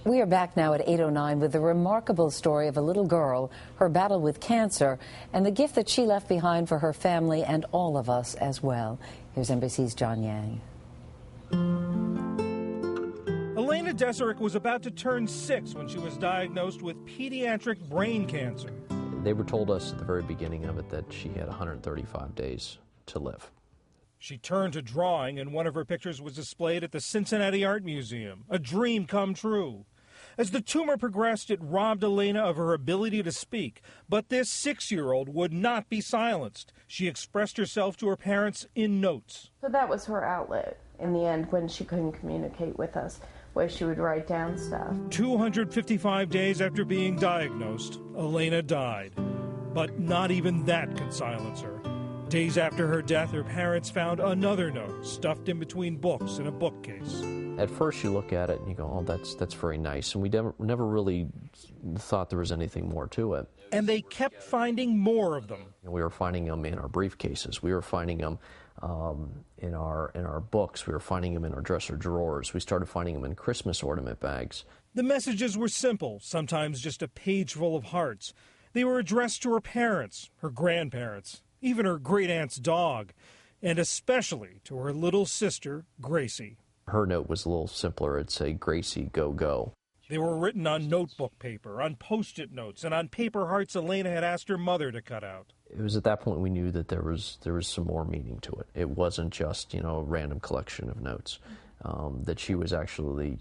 We are back now at 8:09 with the remarkable story of a little girl, her battle with cancer, and the gift that she left behind for her family and all of us as well. Here's NBC's John Yang. Elena Deserick was about to turn 6 when she was diagnosed with pediatric brain cancer. They were told us at the very beginning of it that she had 135 days to live. She turned to drawing, and one of her pictures was displayed at the Cincinnati Art Museum, a dream come true. As the tumor progressed, it robbed Elena of her ability to speak. But this 6-year-old would not be silenced. She expressed herself to her parents in notes. So that was her outlet in the end when she couldn't communicate with us, where she would write down stuff. 255 days after being diagnosed, Elena died. But not even that could silence her. Days after her death, her parents found another note stuffed in between books in a bookcase. At first you look at it and you go, oh, that's very nice. And we never really thought there was anything more to it. And they kept finding more of them. We were finding them in our briefcases. We were finding them in our books. We were finding them in our dresser drawers. We started finding them in Christmas ornament bags. The messages were simple, sometimes just a page full of hearts. They were addressed to her parents, her grandparents, even her great-aunt's dog, and especially to her little sister, Gracie. Her note was a little simpler. It'd say, Gracie, go, go. They were written on notebook paper, on Post-it notes, and on paper hearts Elena had asked her mother to cut out. It was at that point we knew that there was some more meaning to it. It wasn't just, a random collection of notes, that she was actually,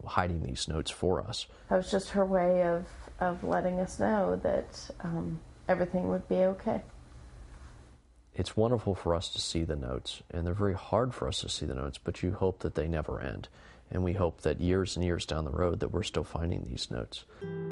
hiding these notes for us. That was just her way of letting us know that everything would be okay. It's wonderful for us to see the notes, and they're very hard for us to see the notes, but you hope that they never end. And we hope that years and years down the road that we're still finding these notes.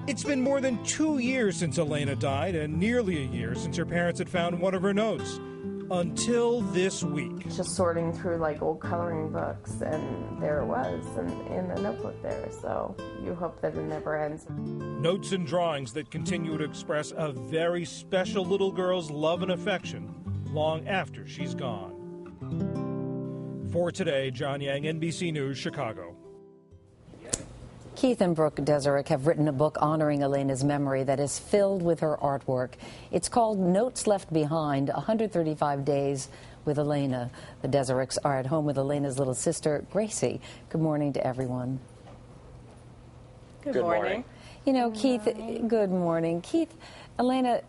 It's been more than 2 years since Elena died, and nearly a year since her parents had found one of her notes. Until this week. Just sorting through old coloring books, and there it was in the notebook there. So you hope that it never ends. Notes and drawings that continue to express a very special little girl's love and affection long after she's gone. For today, John Yang, NBC News, Chicago. Keith and Brooke Deserick have written a book honoring Elena's memory that is filled with her artwork. It's called Notes Left Behind, 135 Days with Elena. The Desericks are at home with Elena's little sister, Gracie. Good morning to everyone. Good morning. Keith, good morning. Keith, Elena,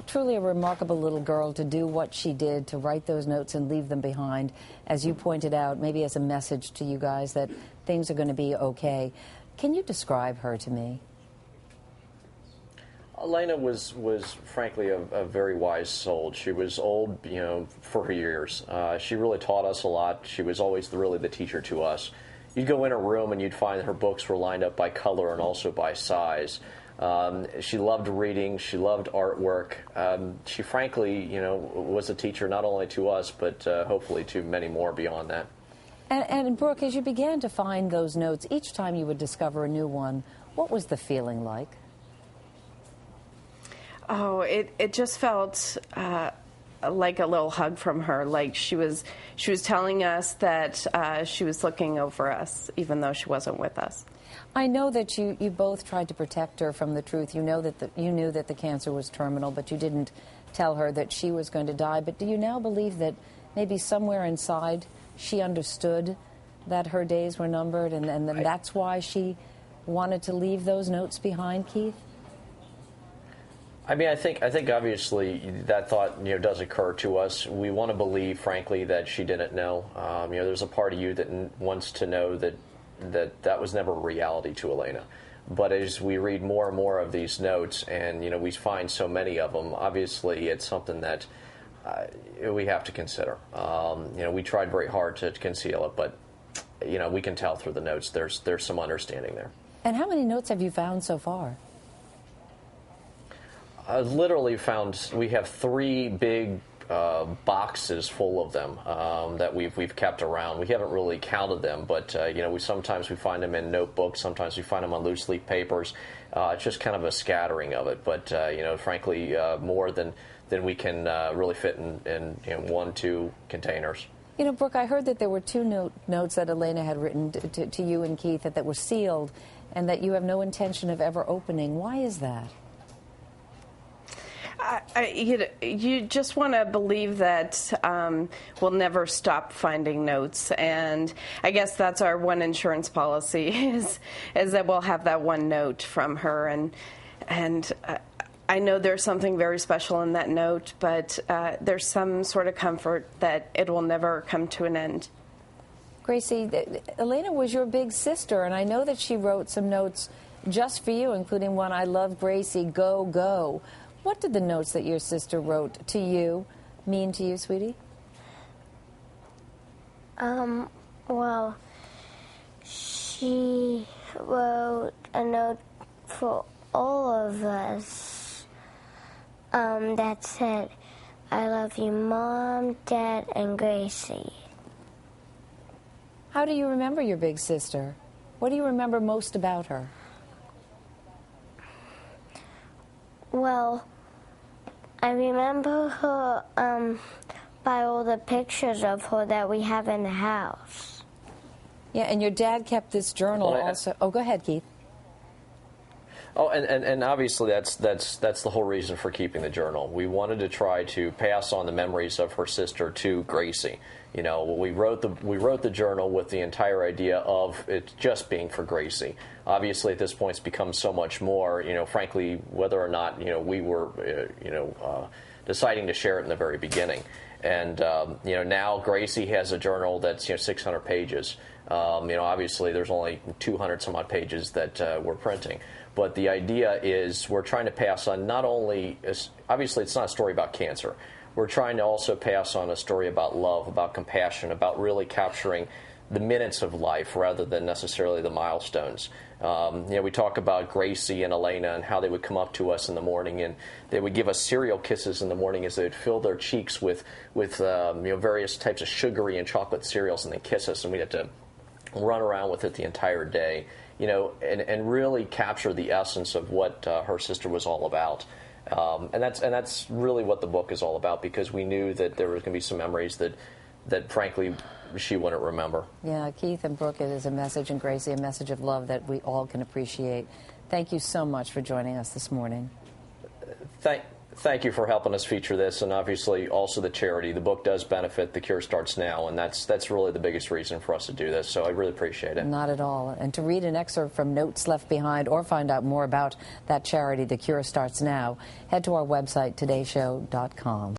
truly a remarkable little girl to do what she did, to write those notes and leave them behind, as you pointed out, maybe as a message to you guys that things are going to be okay. Can you describe her to me? Elena was frankly a very wise soul. She was old, for her years. She really taught us a lot. She was always really the teacher to us. You'd go in her room and you'd find her books were lined up by color and also by size. She loved reading. She loved artwork. She frankly, was a teacher not only to us, but hopefully to many more beyond that. And Brooke, as you began to find those notes, each time you would discover a new one, what was the feeling like? Oh, it just felt like a little hug from her. Like she was telling us that she was looking over us, even though she wasn't with us. I know that you both tried to protect her from the truth. You knew that the cancer was terminal, but you didn't tell her that she was going to die. But do you now believe that maybe somewhere inside she understood that her days were numbered, and then that's why she wanted to leave those notes behind, Keith? I mean, I think obviously that thought does occur to us. We want to believe, frankly, that she didn't know. There's a part of you that wants to know that was never a reality to Elena. But as we read more and more of these notes, and we find so many of them, obviously it's something that we have to consider. We tried very hard to conceal it, but we can tell through the notes there's some understanding there. And how many notes have you found so far? Literally we have 3 big boxes full of them that we've kept around. We haven't really counted them, but sometimes we find them in notebooks, sometimes we find them on loose leaf papers. It's just kind of a scattering of it, but frankly, more than we can really fit in 1-2 containers. Brooke, I heard that there were 2 notes that Elena had written to you and Keith that were sealed, and that you have no intention of ever opening. Why is that? You just want to believe that we'll never stop finding notes, and I guess that's our one insurance policy is that we'll have that one note from her, and I know there's something very special in that note, but there's some sort of comfort that it will never come to an end. Gracie, Elena was your big sister, and I know that she wrote some notes just for you, including one, "I love Gracie, go, go." What did the notes that your sister wrote to you mean to you, sweetie? Well, she wrote a note for all of us that said, "I love you, Mom, Dad, and Gracie." How do you remember your big sister? What do you remember most about her? Well, I remember her by all the pictures of her that we have in the house. Yeah, and your dad kept this journal also. Oh, go ahead, Keith. Oh, and obviously that's the whole reason for keeping the journal. We wanted to try to pass on the memories of her sister to Gracie. You know, we wrote the journal with the entire idea of it just being for Gracie. Obviously, at this point, it's become so much more. You know, frankly, whether or not we were deciding to share it in the very beginning, and now Gracie has a journal that's 600 pages. Obviously, there's only 200 some odd pages that we're printing. But the idea is we're trying to pass on not only, obviously it's not a story about cancer, we're trying to also pass on a story about love, about compassion, about really capturing the minutes of life rather than necessarily the milestones. We talk about Gracie and Elena and how they would come up to us in the morning and they would give us cereal kisses in the morning as they would fill their cheeks with various types of sugary and chocolate cereals and then kiss us, and we'd have to run around with it the entire day. And really capture the essence of what her sister was all about. And that's really what the book is all about, because we knew that there was going to be some memories that frankly she wouldn't remember. Yeah, Keith and Brooke, it is a message, and Gracie, a message of love that we all can appreciate. Thank you so much for joining us this morning. Thank you for helping us feature this, and obviously also the charity. The book does benefit The Cure Starts Now, and that's really the biggest reason for us to do this, so I really appreciate it. Not at all. And to read an excerpt from Notes Left Behind or find out more about that charity, The Cure Starts Now, head to our website, todayshow.com.